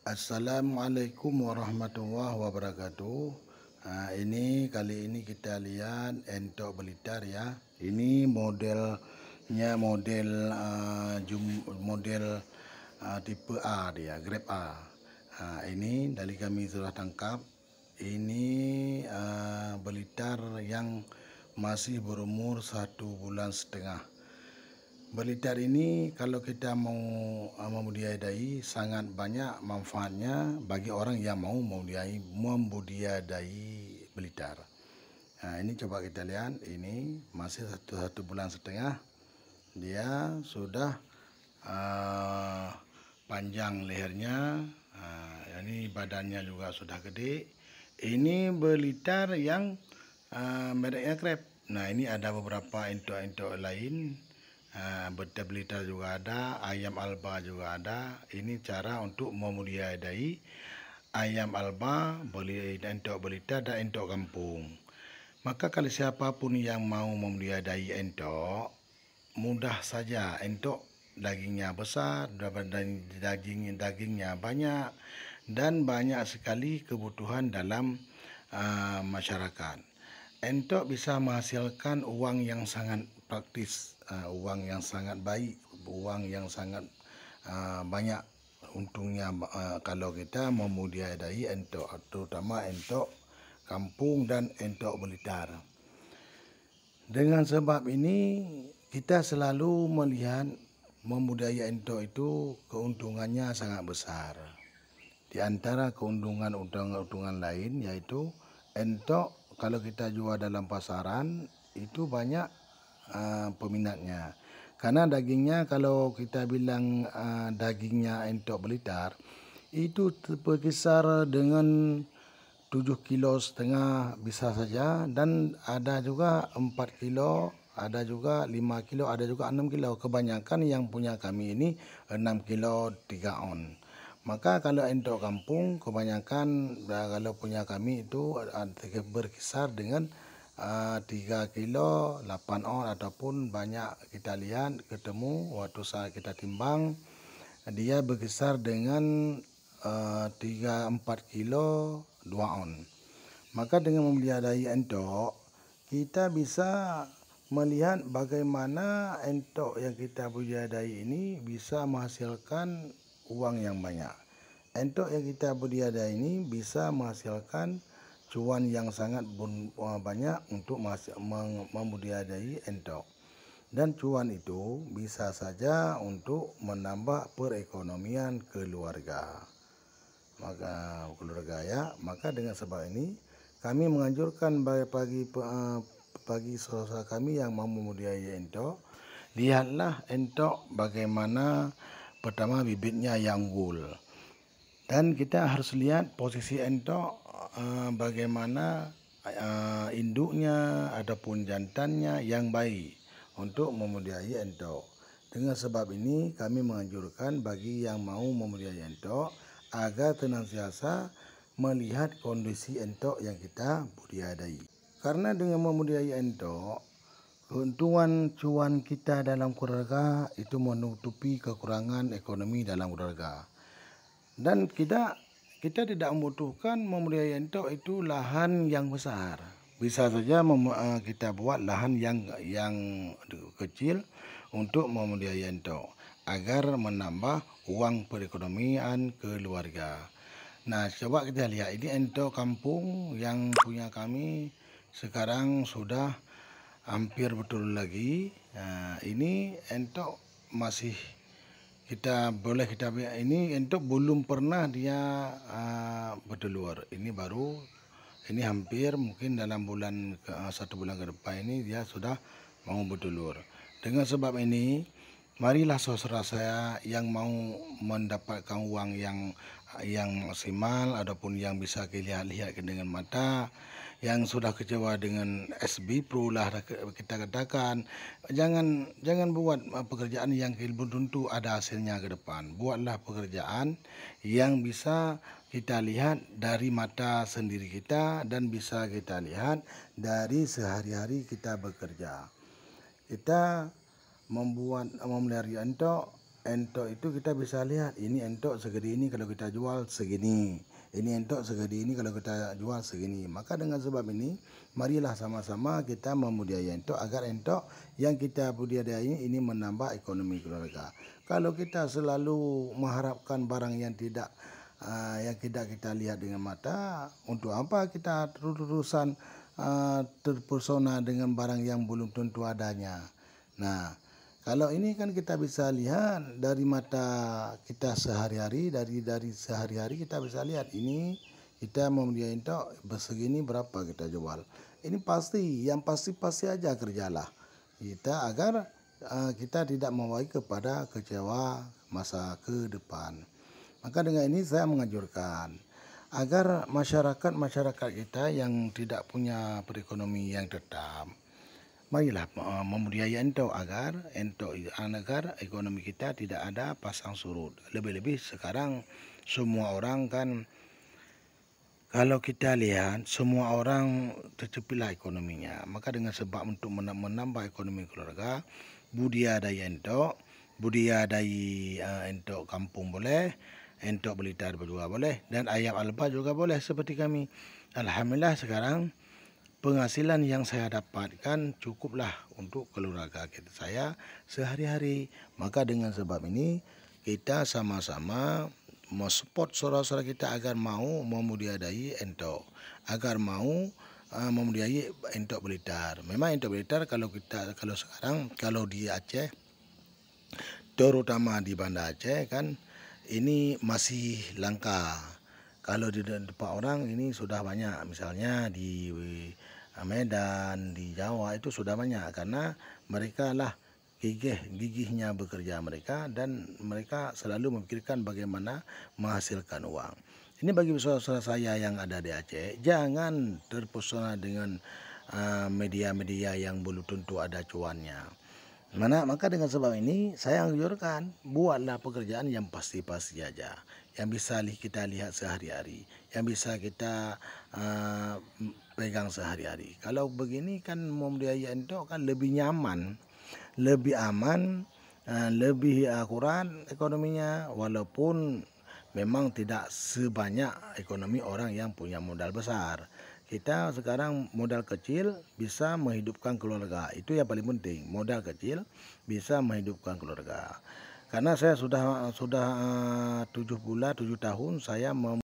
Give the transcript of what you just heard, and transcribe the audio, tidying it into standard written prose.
Assalamualaikum warahmatullahi wabarakatuh. Ini kali ini kita lihat entok Blitar ya. Ini modelnya model tipe A dia, grade A. Ini dari kami sudah tangkap. Ini Blitar yang masih berumur 1,5 bulan. Blitar ini kalau kita mau membudidayai sangat banyak manfaatnya bagi orang yang mau membudidayai Blitar. Ini coba kita lihat, ini masih 1,5 bulan. Dia sudah panjang lehernya, ini badannya juga sudah gede. Ini Blitar yang mereknya Crab. Nah, ini ada beberapa entok-entok lain. Blitar juga ada, ayam alba juga ada. Ini cara untuk membudidayai ayam alba, entok Blitar dan entok kampung. Maka kalau siapapun yang mau membudidayai entok, mudah saja. Entok dagingnya besar, dagingnya banyak, dan banyak sekali kebutuhan dalam masyarakat. Entok bisa menghasilkan uang yang sangat praktis, uang yang sangat baik, uang yang sangat banyak untungnya kalau kita membudidayai entok, terutama entok kampung dan entok Blitar. Dengan sebab ini kita selalu melihat membudidayai entok itu keuntungannya sangat besar. Di antara keuntungan lain yaitu entok kalau kita jual dalam pasaran itu banyak peminatnya. Karena dagingnya, kalau kita bilang dagingnya entok Blitar itu berkisar dengan 7,5 kilo bisa saja, dan ada juga 4 kilo, ada juga 5 kilo, ada juga 6 kilo. Kebanyakan yang punya kami ini 6 kilo 3 on. Maka kalau entok kampung kebanyakan kalau punya kami itu berkisar dengan 3 kilo 8 on, ataupun banyak kita lihat ketemu waktu saat kita timbang dia berkisar dengan 3-4 kilo 2 on. Maka dengan membudidayai entok kita bisa melihat bagaimana entok yang kita budidayai ini bisa menghasilkan uang yang banyak. Entok yang kita budidayai ini bisa menghasilkan cuan yang sangat banyak untuk membudidayai entok. Dan cuan itu bisa saja untuk menambah perekonomian keluarga. Maka dengan sebab ini kami menganjurkan bagi saudara kami yang mau membudidayai entok, lihatlah entok bagaimana. Pertama, bibitnya yang unggul, dan kita harus lihat posisi entok bagaimana induknya ataupun jantannya yang baik untuk membudidayai entok. Dengan sebab ini kami menganjurkan bagi yang mau membudidayai entok agar senantiasa melihat kondisi entok yang kita budidayai. Karena dengan membudidayai entok, keuntungan cuan kita dalam keluarga itu menutupi kekurangan ekonomi dalam keluarga. Dan kita tidak membutuhkan membudidayai entok itu lahan yang besar. Bisa saja kita buat lahan yang kecil untuk membudidayai entok agar menambah uang perekonomian keluarga. Nah, coba kita lihat ini entok kampung yang punya kami sekarang sudah hampir betul lagi. Ini entok masih kita ini entok belum pernah dia bertelur. Ini baru, ini hampir mungkin dalam 1 bulan ke depan ini dia sudah mau bertelur. Dengan sebab ini marilah saudara saya yang mau mendapatkan uang yang maksimal ataupun yang bisa lihat dengan mata, yang sudah kecewa dengan SB Pro lah kita katakan, jangan buat pekerjaan yang belum tentu ada hasilnya ke depan. Buatlah pekerjaan yang bisa kita lihat dari mata sendiri kita dan bisa kita lihat dari sehari-hari kita bekerja. Kita memelihara entok entok itu kita bisa lihat ini entok segede ini kalau kita jual segini. Ini entok segede ini kalau kita jual segini. Maka dengan sebab ini, marilah sama-sama kita membudidaya entok agar entok yang kita budidaya ini menambah ekonomi keluarga. Kalau kita selalu mengharapkan barang yang tidak kita lihat dengan mata, untuk apa kita terus-terusan terpesona dengan barang yang belum tentu adanya. Nah, kalau ini kan kita bisa lihat dari mata kita sehari-hari, dari sehari-hari kita bisa lihat ini kita membudidaya entok segini berapa kita jual. Ini pasti, yang pasti aja kerjalah kita agar kita tidak membawa kepada kecewa masa ke depan. Maka dengan ini saya menganjurkan agar masyarakat kita yang tidak punya perekonomian yang tetap, marilah membudidaya entok agar ekonomi kita tidak ada pasang surut. Lebih-lebih sekarang semua orang kan, kalau kita lihat semua orang tercepilah ekonominya. Maka dengan sebab untuk menambah ekonomi keluarga, budidaya entok kampung boleh, entok Blitar juga boleh, dan ayam alba juga boleh seperti kami. Alhamdulillah sekarang penghasilan yang saya dapatkan cukuplah untuk keluarga saya sehari-hari. Maka dengan sebab ini kita sama-sama mensupport saudara-saudara kita agar mau membudidaya entok, agar mau membudidaya entok Blitar. Memang entok Blitar kalau sekarang kalau di Aceh, terutama di Banda Aceh kan, ini masih langka. Kalau di tempat orang ini sudah banyak, misalnya di Medan, di Jawa itu sudah banyak, karena mereka lah gigihnya bekerja mereka, dan mereka selalu memikirkan bagaimana menghasilkan uang. Ini bagi saudara-saudara saya yang ada di Aceh, jangan terpesona dengan media-media yang belum tentu ada cuannya. Maka dengan sebab ini saya anjurkan, buatlah pekerjaan yang pasti-pasti aja, yang bisa kita lihat sehari-hari, yang bisa kita pegang sehari-hari. Kalau begini kan membudidaya entok kan lebih nyaman, lebih aman, lebih akurat ekonominya, walaupun memang tidak sebanyak ekonomi orang yang punya modal besar. Kita sekarang modal kecil bisa menghidupkan keluarga. Itu yang paling penting. Modal kecil bisa menghidupkan keluarga. Karena saya sudah 7 tahun saya